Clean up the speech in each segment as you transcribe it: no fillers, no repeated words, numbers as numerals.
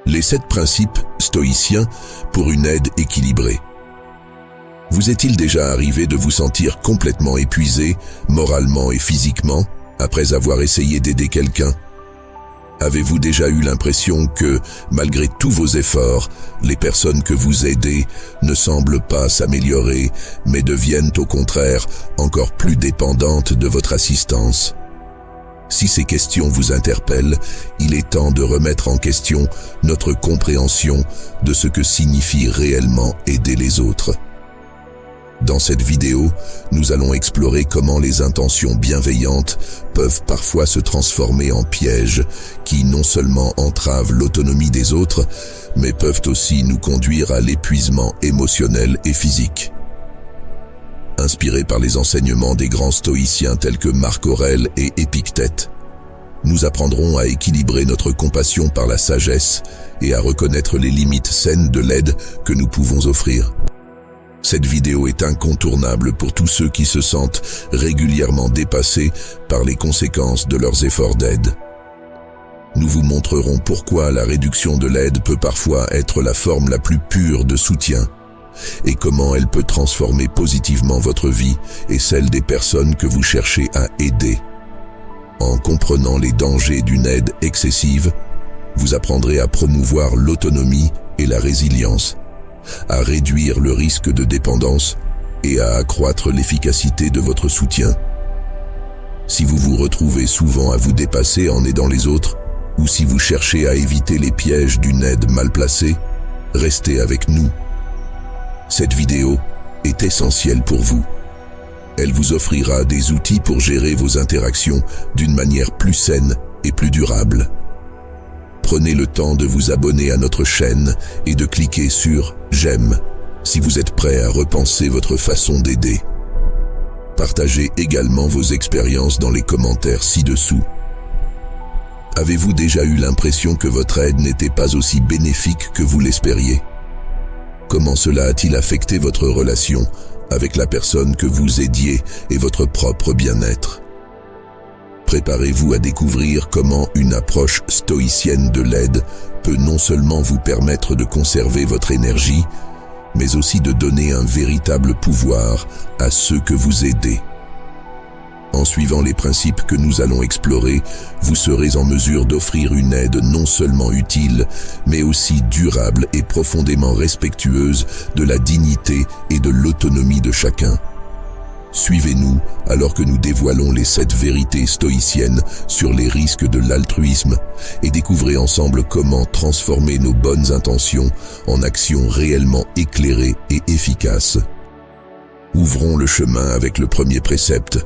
Les 7 principes stoïciens pour une aide équilibrée. Vous est-il déjà arrivé de vous sentir complètement épuisé, moralement et physiquement, après avoir essayé d'aider quelqu'un? Avez-vous déjà eu l'impression que, malgré tous vos efforts, les personnes que vous aidez ne semblent pas s'améliorer, mais deviennent au contraire encore plus dépendantes de votre assistance? Si ces questions vous interpellent, il est temps de remettre en question notre compréhension de ce que signifie réellement aider les autres. Dans cette vidéo, nous allons explorer comment les intentions bienveillantes peuvent parfois se transformer en pièges qui non seulement entravent l'autonomie des autres, mais peuvent aussi nous conduire à l'épuisement émotionnel et physique. Inspirés par les enseignements des grands stoïciens tels que Marc Aurèle et Épictète, nous apprendrons à équilibrer notre compassion par la sagesse et à reconnaître les limites saines de l'aide que nous pouvons offrir. Cette vidéo est incontournable pour tous ceux qui se sentent régulièrement dépassés par les conséquences de leurs efforts d'aide. Nous vous montrerons pourquoi la réduction de l'aide peut parfois être la forme la plus pure de soutien et comment elle peut transformer positivement votre vie et celle des personnes que vous cherchez à aider. En comprenant les dangers d'une aide excessive, vous apprendrez à promouvoir l'autonomie et la résilience, à réduire le risque de dépendance et à accroître l'efficacité de votre soutien. Si vous vous retrouvez souvent à vous dépasser en aidant les autres, ou si vous cherchez à éviter les pièges d'une aide mal placée, restez avec nous. Cette vidéo est essentielle pour vous. Elle vous offrira des outils pour gérer vos interactions d'une manière plus saine et plus durable. Prenez le temps de vous abonner à notre chaîne et de cliquer sur « J'aime » si vous êtes prêt à repenser votre façon d'aider. Partagez également vos expériences dans les commentaires ci-dessous. Avez-vous déjà eu l'impression que votre aide n'était pas aussi bénéfique que vous l'espériez? Comment cela a-t-il affecté votre relation avec la personne que vous aidiez et votre propre bien-être? Préparez-vous à découvrir comment une approche stoïcienne de l'aide peut non seulement vous permettre de conserver votre énergie, mais aussi de donner un véritable pouvoir à ceux que vous aidez. En suivant les principes que nous allons explorer, vous serez en mesure d'offrir une aide non seulement utile, mais aussi durable et profondément respectueuse de la dignité et de l'autonomie de chacun. Suivez-nous alors que nous dévoilons les 7 vérités stoïciennes sur les risques de l'altruisme et découvrez ensemble comment transformer nos bonnes intentions en actions réellement éclairées et efficaces. Ouvrons le chemin avec le premier précepte,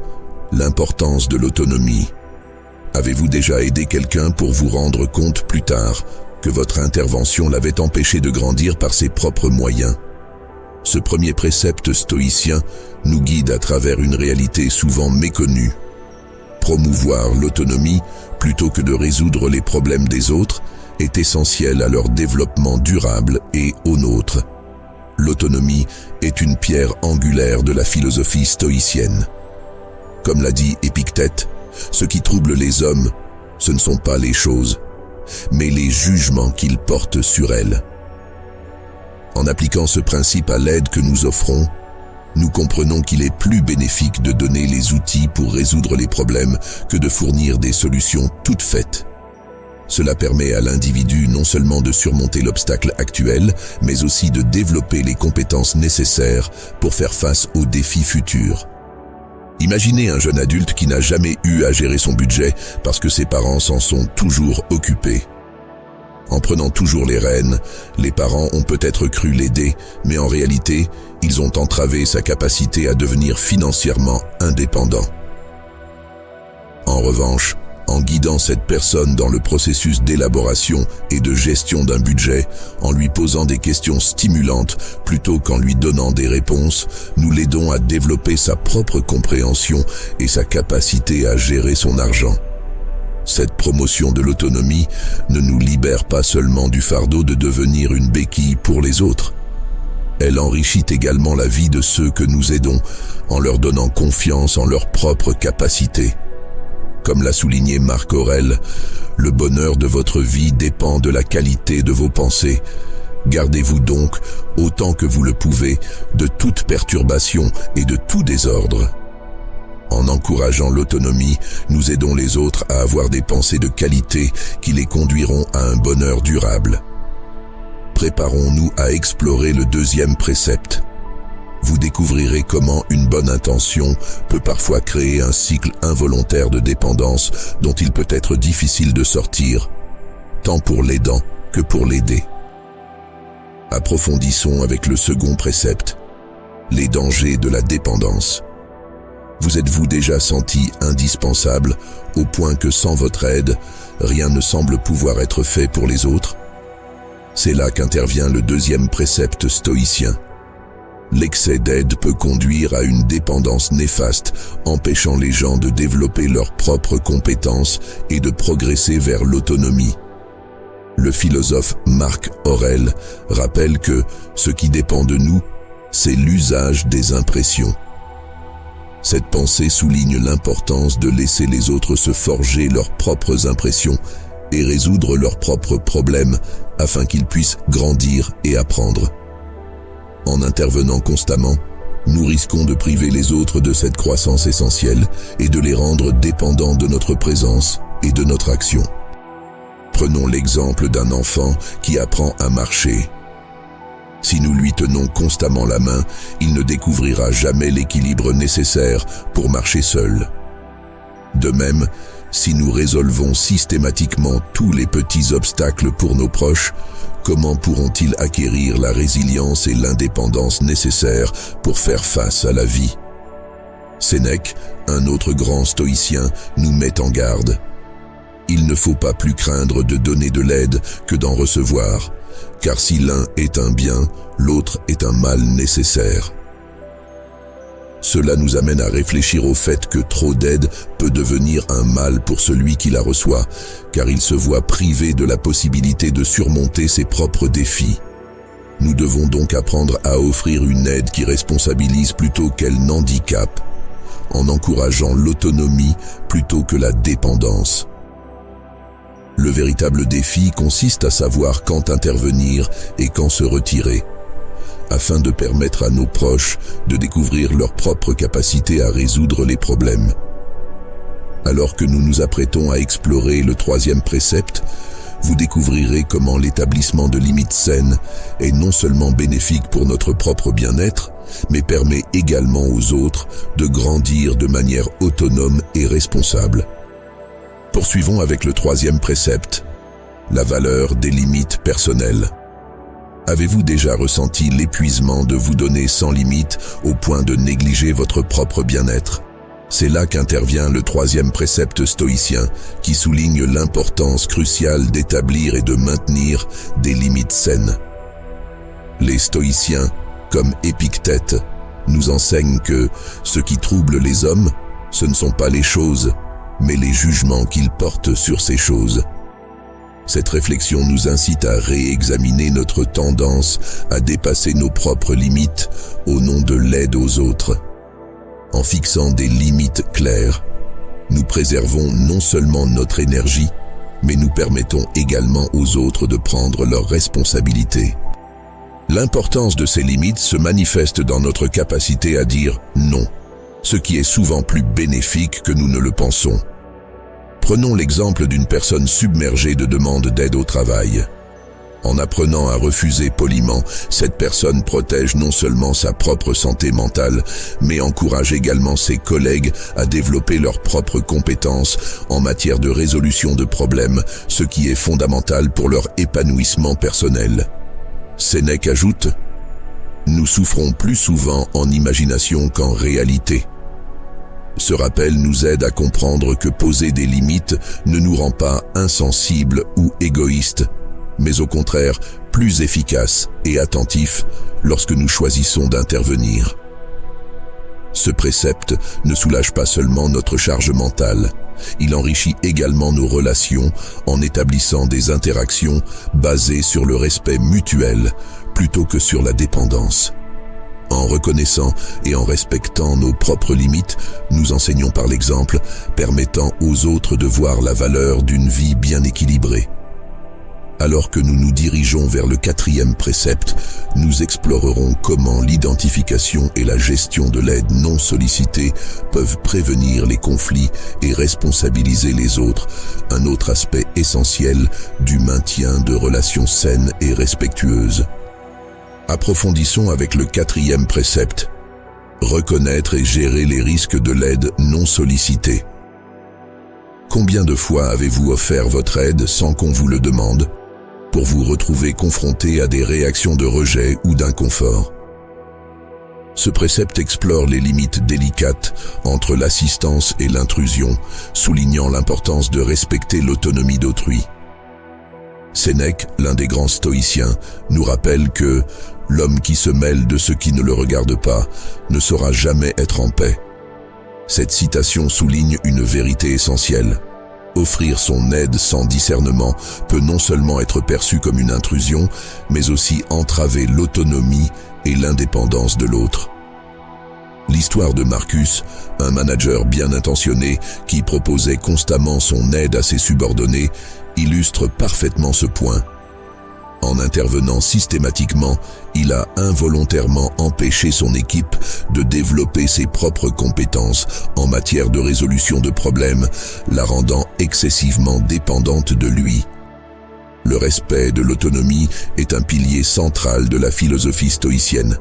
l'importance de l'autonomie. Avez-vous déjà aidé quelqu'un pour vous rendre compte plus tard que votre intervention l'avait empêché de grandir par ses propres moyens? Ce premier précepte stoïcien nous guide à travers une réalité souvent méconnue. Promouvoir l'autonomie plutôt que de résoudre les problèmes des autres est essentiel à leur développement durable et au nôtre. L'autonomie est une pierre angulaire de la philosophie stoïcienne. Comme l'a dit Épictète, ce qui trouble les hommes, ce ne sont pas les choses, mais les jugements qu'ils portent sur elles. En appliquant ce principe à l'aide que nous offrons, nous comprenons qu'il est plus bénéfique de donner les outils pour résoudre les problèmes que de fournir des solutions toutes faites. Cela permet à l'individu non seulement de surmonter l'obstacle actuel, mais aussi de développer les compétences nécessaires pour faire face aux défis futurs. Imaginez un jeune adulte qui n'a jamais eu à gérer son budget parce que ses parents s'en sont toujours occupés. En prenant toujours les rênes, les parents ont peut-être cru l'aider, mais en réalité, ils ont entravé sa capacité à devenir financièrement indépendant. En revanche, en guidant cette personne dans le processus d'élaboration et de gestion d'un budget, en lui posant des questions stimulantes plutôt qu'en lui donnant des réponses, nous l'aidons à développer sa propre compréhension et sa capacité à gérer son argent. Cette promotion de l'autonomie ne nous libère pas seulement du fardeau de devenir une béquille pour les autres. Elle enrichit également la vie de ceux que nous aidons en leur donnant confiance en leurs propres capacités. comme l'a souligné Marc Aurèle, le bonheur de votre vie dépend de la qualité de vos pensées. Gardez-vous donc, autant que vous le pouvez, de toute perturbation et de tout désordre. En encourageant l'autonomie, nous aidons les autres à avoir des pensées de qualité qui les conduiront à un bonheur durable. Préparons-nous à explorer le deuxième précepte. Vous découvrirez comment une bonne intention peut parfois créer un cycle involontaire de dépendance dont il peut être difficile de sortir, tant pour l'aidant que pour l'aider. Approfondissons avec le second précepte, les dangers de la dépendance. Vous êtes-vous déjà senti indispensable au point que sans votre aide, rien ne semble pouvoir être fait pour les autres? C'est là qu'intervient le deuxième précepte stoïcien. L'excès d'aide peut conduire à une dépendance néfaste, empêchant les gens de développer leurs propres compétences et de progresser vers l'autonomie. Le philosophe Marc Aurèle rappelle que ce qui dépend de nous, c'est l'usage des impressions. Cette pensée souligne l'importance de laisser les autres se forger leurs propres impressions et résoudre leurs propres problèmes afin qu'ils puissent grandir et apprendre. En intervenant constamment, nous risquons de priver les autres de cette croissance essentielle et de les rendre dépendants de notre présence et de notre action. Prenons l'exemple d'un enfant qui apprend à marcher. Si nous lui tenons constamment la main, il ne découvrira jamais l'équilibre nécessaire pour marcher seul. De même, si nous résolvons systématiquement tous les petits obstacles pour nos proches, comment pourront-ils acquérir la résilience et l'indépendance nécessaires pour faire face à la vie? Sénèque, un autre grand stoïcien, nous met en garde. Il ne faut pas plus craindre de donner de l'aide que d'en recevoir, car si l'un est un bien, l'autre est un mal nécessaire. Cela nous amène à réfléchir au fait que trop d'aide peut devenir un mal pour celui qui la reçoit, car il se voit privé de la possibilité de surmonter ses propres défis. Nous devons donc apprendre à offrir une aide qui responsabilise plutôt qu'elle n'handicape, en encourageant l'autonomie plutôt que la dépendance. Le véritable défi consiste à savoir quand intervenir et quand se retirer, afin de permettre à nos proches de découvrir leur propre capacité à résoudre les problèmes. Alors que nous nous apprêtons à explorer le troisième précepte, vous découvrirez comment l'établissement de limites saines est non seulement bénéfique pour notre propre bien-être, mais permet également aux autres de grandir de manière autonome et responsable. Poursuivons avec le troisième précepte, la valeur des limites personnelles. Avez-vous déjà ressenti l'épuisement de vous donner sans limite au point de négliger votre propre bien-être? C'est là qu'intervient le troisième précepte stoïcien qui souligne l'importance cruciale d'établir et de maintenir des limites saines. Les stoïciens, comme Épictète, nous enseignent que ce qui trouble les hommes, ce ne sont pas les choses, mais les jugements qu'ils portent sur ces choses. Cette réflexion nous incite à réexaminer notre tendance à dépasser nos propres limites au nom de l'aide aux autres. En fixant des limites claires, nous préservons non seulement notre énergie, mais nous permettons également aux autres de prendre leurs responsabilités. L'importance de ces limites se manifeste dans notre capacité à dire non, ce qui est souvent plus bénéfique que nous ne le pensons. Prenons l'exemple d'une personne submergée de demandes d'aide au travail. En apprenant à refuser poliment, cette personne protège non seulement sa propre santé mentale, mais encourage également ses collègues à développer leurs propres compétences en matière de résolution de problèmes, ce qui est fondamental pour leur épanouissement personnel. Sénèque ajoute « Nous souffrons plus souvent en imagination qu'en réalité ». Ce rappel nous aide à comprendre que poser des limites ne nous rend pas insensibles ou égoïstes, mais au contraire plus efficaces et attentifs lorsque nous choisissons d'intervenir. Ce précepte ne soulage pas seulement notre charge mentale, il enrichit également nos relations en établissant des interactions basées sur le respect mutuel plutôt que sur la dépendance. En reconnaissant et en respectant nos propres limites, nous enseignons par l'exemple, permettant aux autres de voir la valeur d'une vie bien équilibrée. Alors que nous nous dirigeons vers le 4e précepte, nous explorerons comment l'identification et la gestion de l'aide non sollicitée peuvent prévenir les conflits et responsabiliser les autres, un autre aspect essentiel du maintien de relations saines et respectueuses. Approfondissons avec le 4e précepte. Reconnaître et gérer les risques de l'aide non sollicitée. Combien de fois avez-vous offert votre aide sans qu'on vous le demande, pour vous retrouver confronté à des réactions de rejet ou d'inconfort? Ce précepte explore les limites délicates entre l'assistance et l'intrusion, soulignant l'importance de respecter l'autonomie d'autrui. Sénèque, l'un des grands stoïciens, nous rappelle que l'homme qui se mêle de ce qui ne le regarde pas ne saura jamais être en paix. Cette citation souligne une vérité essentielle. Offrir son aide sans discernement peut non seulement être perçu comme une intrusion, mais aussi entraver l'autonomie et l'indépendance de l'autre. L'histoire de Marcus, un manager bien intentionné qui proposait constamment son aide à ses subordonnés, illustre parfaitement ce point. En intervenant systématiquement, il a involontairement empêché son équipe de développer ses propres compétences en matière de résolution de problèmes, la rendant excessivement dépendante de lui. Le respect de l'autonomie est un pilier central de la philosophie stoïcienne,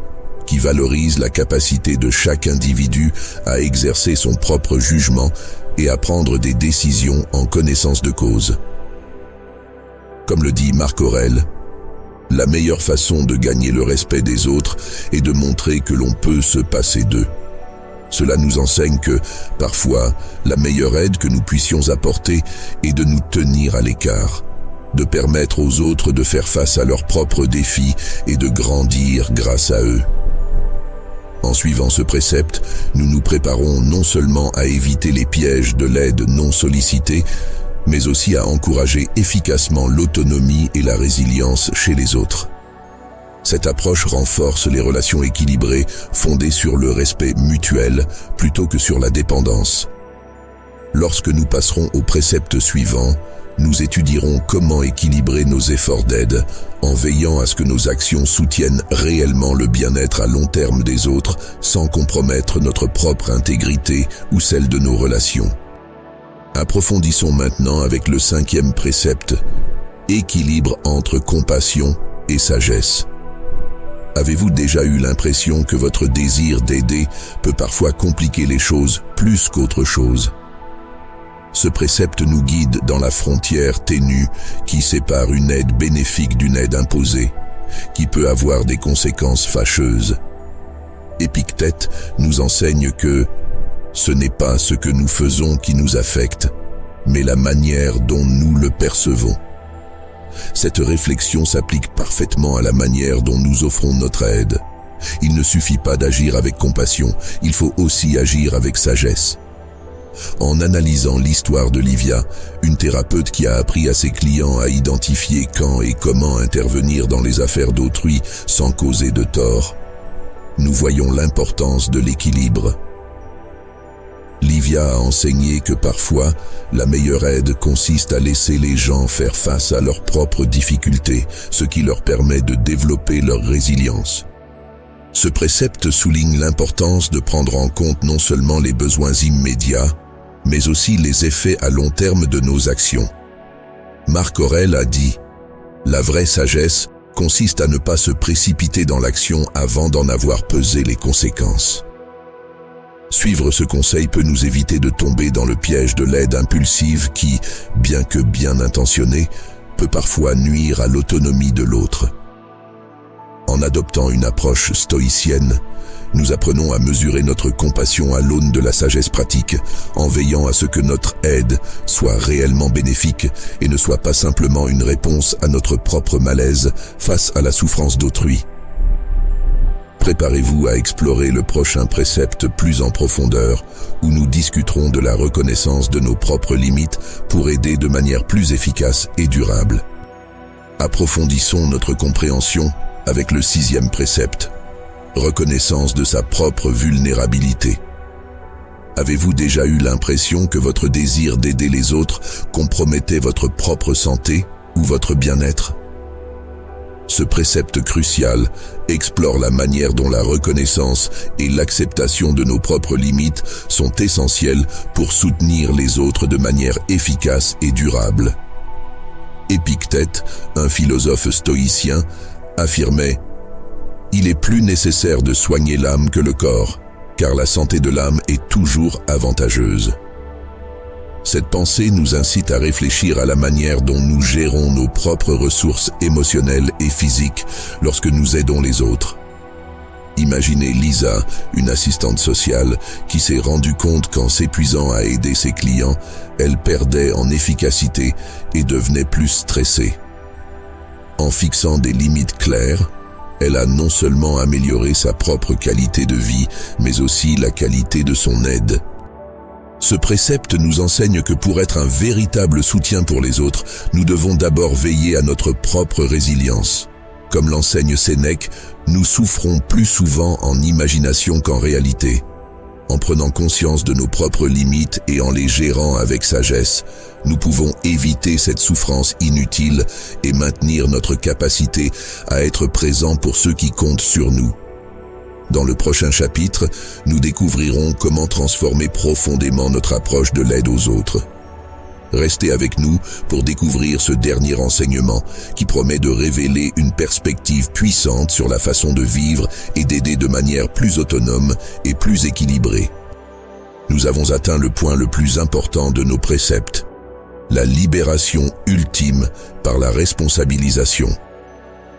qui valorise la capacité de chaque individu à exercer son propre jugement et à prendre des décisions en connaissance de cause. Comme le dit Marc Aurèle, la meilleure façon de gagner le respect des autres est de montrer que l'on peut se passer d'eux. Cela nous enseigne que, parfois, la meilleure aide que nous puissions apporter est de nous tenir à l'écart, de permettre aux autres de faire face à leurs propres défis et de grandir grâce à eux. En suivant ce précepte, nous nous préparons non seulement à éviter les pièges de l'aide non sollicitée, mais aussi à encourager efficacement l'autonomie et la résilience chez les autres. Cette approche renforce les relations équilibrées fondées sur le respect mutuel plutôt que sur la dépendance. Lorsque nous passerons au précepte suivant, nous étudierons comment équilibrer nos efforts d'aide en veillant à ce que nos actions soutiennent réellement le bien-être à long terme des autres sans compromettre notre propre intégrité ou celle de nos relations. Approfondissons maintenant avec le 5e précepte, équilibre entre compassion et sagesse. Avez-vous déjà eu l'impression que votre désir d'aider peut parfois compliquer les choses plus qu'autre chose? Ce précepte nous guide dans la frontière ténue qui sépare une aide bénéfique d'une aide imposée, qui peut avoir des conséquences fâcheuses. Épictète nous enseigne que ce n'est pas ce que nous faisons qui nous affecte, mais la manière dont nous le percevons. Cette réflexion s'applique parfaitement à la manière dont nous offrons notre aide. Il ne suffit pas d'agir avec compassion, il faut aussi agir avec sagesse. En analysant l'histoire de Livia, une thérapeute qui a appris à ses clients à identifier quand et comment intervenir dans les affaires d'autrui sans causer de tort, nous voyons l'importance de l'équilibre. Livia a enseigné que parfois, la meilleure aide consiste à laisser les gens faire face à leurs propres difficultés, ce qui leur permet de développer leur résilience. Ce précepte souligne l'importance de prendre en compte non seulement les besoins immédiats, mais aussi les effets à long terme de nos actions. Marc Aurèle a dit « La vraie sagesse consiste à ne pas se précipiter dans l'action avant d'en avoir pesé les conséquences. » Suivre ce conseil peut nous éviter de tomber dans le piège de l'aide impulsive qui, bien que bien intentionnée, peut parfois nuire à l'autonomie de l'autre. En adoptant une approche stoïcienne, nous apprenons à mesurer notre compassion à l'aune de la sagesse pratique, en veillant à ce que notre aide soit réellement bénéfique et ne soit pas simplement une réponse à notre propre malaise face à la souffrance d'autrui. Préparez-vous à explorer le prochain précepte plus en profondeur, où nous discuterons de la reconnaissance de nos propres limites pour aider de manière plus efficace et durable. Approfondissons notre compréhension avec le 6e précepte. reconnaissance de sa propre vulnérabilité. Avez-vous déjà eu l'impression que votre désir d'aider les autres compromettait votre propre santé ou votre bien-être? Ce précepte crucial explore la manière dont la reconnaissance et l'acceptation de nos propres limites sont essentielles pour soutenir les autres de manière efficace et durable. Épictète, un philosophe stoïcien, affirmait « Il est plus nécessaire de soigner l'âme que le corps, car la santé de l'âme est toujours avantageuse. » Cette pensée nous incite à réfléchir à la manière dont nous gérons nos propres ressources émotionnelles et physiques lorsque nous aidons les autres. Imaginez Lisa, une assistante sociale, qui s'est rendue compte qu'en s'épuisant à aider ses clients, elle perdait en efficacité et devenait plus stressée. En fixant des limites claires, elle a non seulement amélioré sa propre qualité de vie, mais aussi la qualité de son aide. Ce précepte nous enseigne que pour être un véritable soutien pour les autres, nous devons d'abord veiller à notre propre résilience. Comme l'enseigne Sénèque, nous souffrons plus souvent en imagination qu'en réalité. En prenant conscience de nos propres limites et en les gérant avec sagesse, nous pouvons éviter cette souffrance inutile et maintenir notre capacité à être présents pour ceux qui comptent sur nous. Dans le prochain chapitre, nous découvrirons comment transformer profondément notre approche de l'aide aux autres. Restez avec nous pour découvrir ce dernier enseignement qui promet de révéler une perspective puissante sur la façon de vivre et d'aider de manière plus autonome et plus équilibrée. Nous avons atteint le point le plus important de nos préceptes, la libération ultime par la responsabilisation.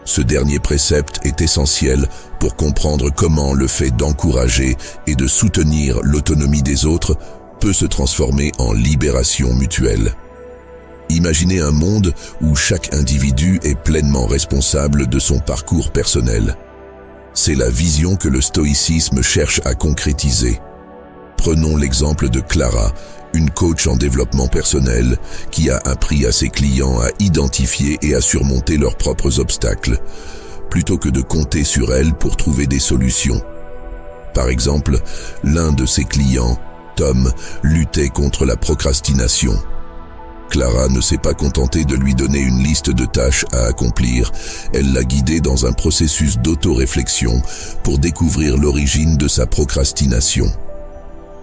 Ce dernier précepte est essentiel pour comprendre comment le fait d'encourager et de soutenir l'autonomie des autres peut se transformer en libération mutuelle. Imaginez un monde où chaque individu est pleinement responsable de son parcours personnel. C'est la vision que le stoïcisme cherche à concrétiser. Prenons l'exemple de Clara, une coach en développement personnel qui a appris à ses clients à identifier et à surmonter leurs propres obstacles, plutôt que de compter sur elle pour trouver des solutions. Par exemple, l'un de ses clients, Tom, luttait contre la procrastination. Clara ne s'est pas contentée de lui donner une liste de tâches à accomplir, elle l'a guidé dans un processus d'autoréflexion pour découvrir l'origine de sa procrastination.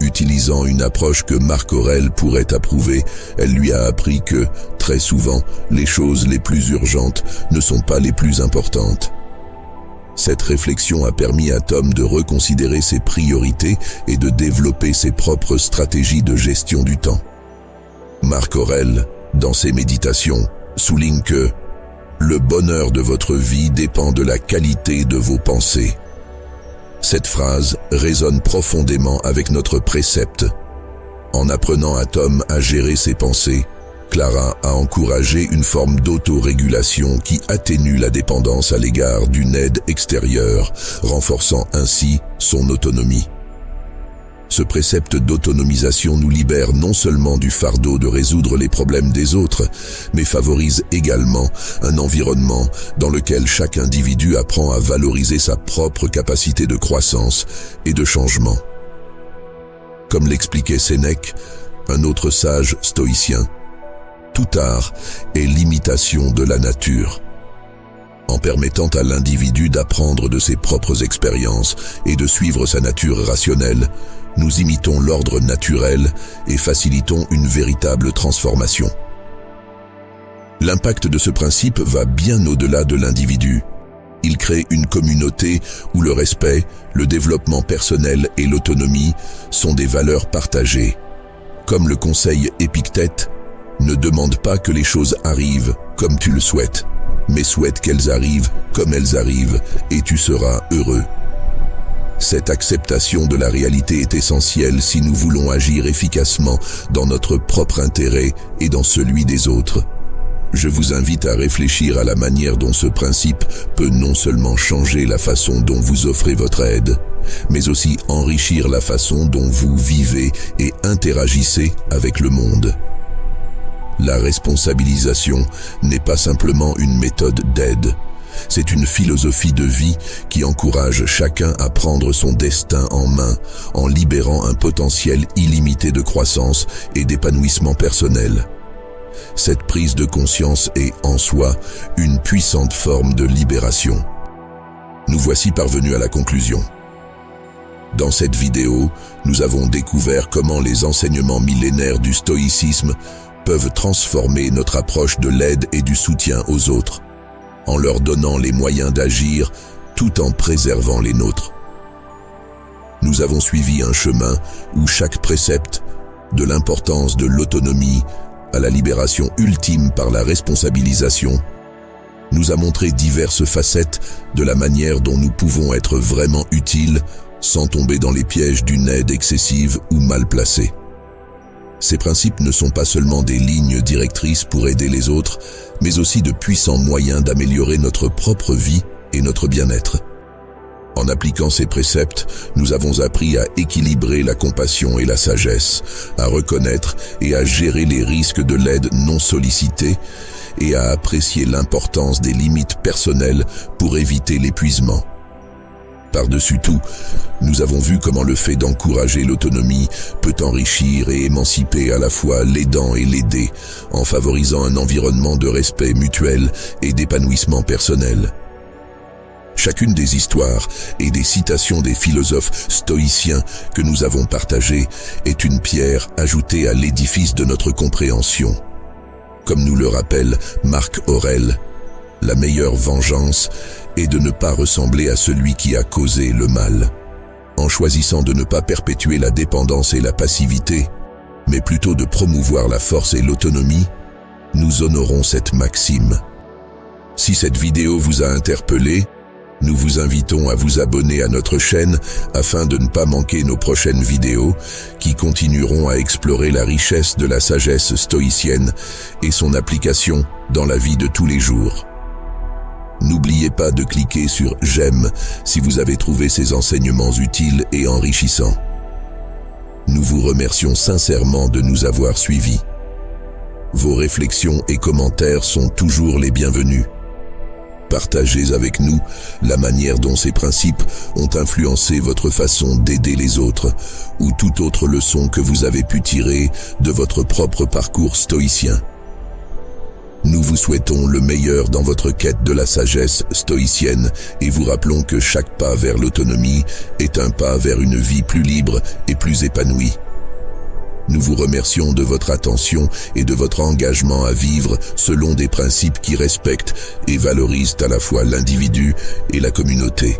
Utilisant une approche que Marc Aurèle pourrait approuver, elle lui a appris que, très souvent, les choses les plus urgentes ne sont pas les plus importantes. Cette réflexion a permis à Tom de reconsidérer ses priorités et de développer ses propres stratégies de gestion du temps. Marc Aurèle, dans ses méditations, souligne que « le bonheur de votre vie dépend de la qualité de vos pensées ». Cette phrase résonne profondément avec notre précepte. En apprenant à Tom à gérer ses pensées, Clara a encouragé une forme d'autorégulation qui atténue la dépendance à l'égard d'une aide extérieure, renforçant ainsi son autonomie. Ce précepte d'autonomisation nous libère non seulement du fardeau de résoudre les problèmes des autres, mais favorise également un environnement dans lequel chaque individu apprend à valoriser sa propre capacité de croissance et de changement. Comme l'expliquait Sénèque, un autre sage stoïcien, tout art est l'imitation de la nature. En permettant à l'individu d'apprendre de ses propres expériences et de suivre sa nature rationnelle, nous imitons l'ordre naturel et facilitons une véritable transformation. L'impact de ce principe va bien au-delà de l'individu. Il crée une communauté où le respect, le développement personnel et l'autonomie sont des valeurs partagées. Comme le conseille Épictète, ne demande pas que les choses arrivent comme tu le souhaites, mais souhaite qu'elles arrivent comme elles arrivent et tu seras heureux. Cette acceptation de la réalité est essentielle si nous voulons agir efficacement dans notre propre intérêt et dans celui des autres. Je vous invite à réfléchir à la manière dont ce principe peut non seulement changer la façon dont vous offrez votre aide, mais aussi enrichir la façon dont vous vivez et interagissez avec le monde. La responsabilisation n'est pas simplement une méthode d'aide, C'est une philosophie de vie qui encourage chacun à prendre son destin en main, en libérant un potentiel illimité de croissance et d'épanouissement personnel. Cette prise de conscience est, en soi, une puissante forme de libération. Nous voici parvenus à la conclusion. Dans cette vidéo, nous avons découvert comment les enseignements millénaires du stoïcisme peuvent transformer notre approche de l'aide et du soutien aux autres, en leur donnant les moyens d'agir tout en préservant les nôtres. Nous avons suivi un chemin où chaque précepte, de l'importance de l'autonomie à la libération ultime par la responsabilisation, nous a montré diverses facettes de la manière dont nous pouvons être vraiment utiles sans tomber dans les pièges d'une aide excessive ou mal placée. Ces principes ne sont pas seulement des lignes directrices pour aider les autres, mais aussi de puissants moyens d'améliorer notre propre vie et notre bien-être. En appliquant ces préceptes, nous avons appris à équilibrer la compassion et la sagesse, à reconnaître et à gérer les risques de l'aide non sollicitée et à apprécier l'importance des limites personnelles pour éviter l'épuisement. Par-dessus tout, nous avons vu comment le fait d'encourager l'autonomie peut enrichir et émanciper à la fois l'aidant et l'aidé, en favorisant un environnement de respect mutuel et d'épanouissement personnel. Chacune des histoires et des citations des philosophes stoïciens que nous avons partagées est une pierre ajoutée à l'édifice de notre compréhension. Comme nous le rappelle Marc Aurèle, la meilleure vengeance est de ne pas ressembler à celui qui a causé le mal. En choisissant de ne pas perpétuer la dépendance et la passivité, mais plutôt de promouvoir la force et l'autonomie, nous honorons cette maxime. Si cette vidéo vous a interpellé, nous vous invitons à vous abonner à notre chaîne afin de ne pas manquer nos prochaines vidéos qui continueront à explorer la richesse de la sagesse stoïcienne et son application dans la vie de tous les jours. N'oubliez pas de cliquer sur « J'aime » si vous avez trouvé ces enseignements utiles et enrichissants. Nous vous remercions sincèrement de nous avoir suivis. Vos réflexions et commentaires sont toujours les bienvenus. Partagez avec nous la manière dont ces principes ont influencé votre façon d'aider les autres ou toute autre leçon que vous avez pu tirer de votre propre parcours stoïcien. Nous vous souhaitons le meilleur dans votre quête de la sagesse stoïcienne et vous rappelons que chaque pas vers l'autonomie est un pas vers une vie plus libre et plus épanouie. Nous vous remercions de votre attention et de votre engagement à vivre selon des principes qui respectent et valorisent à la fois l'individu et la communauté.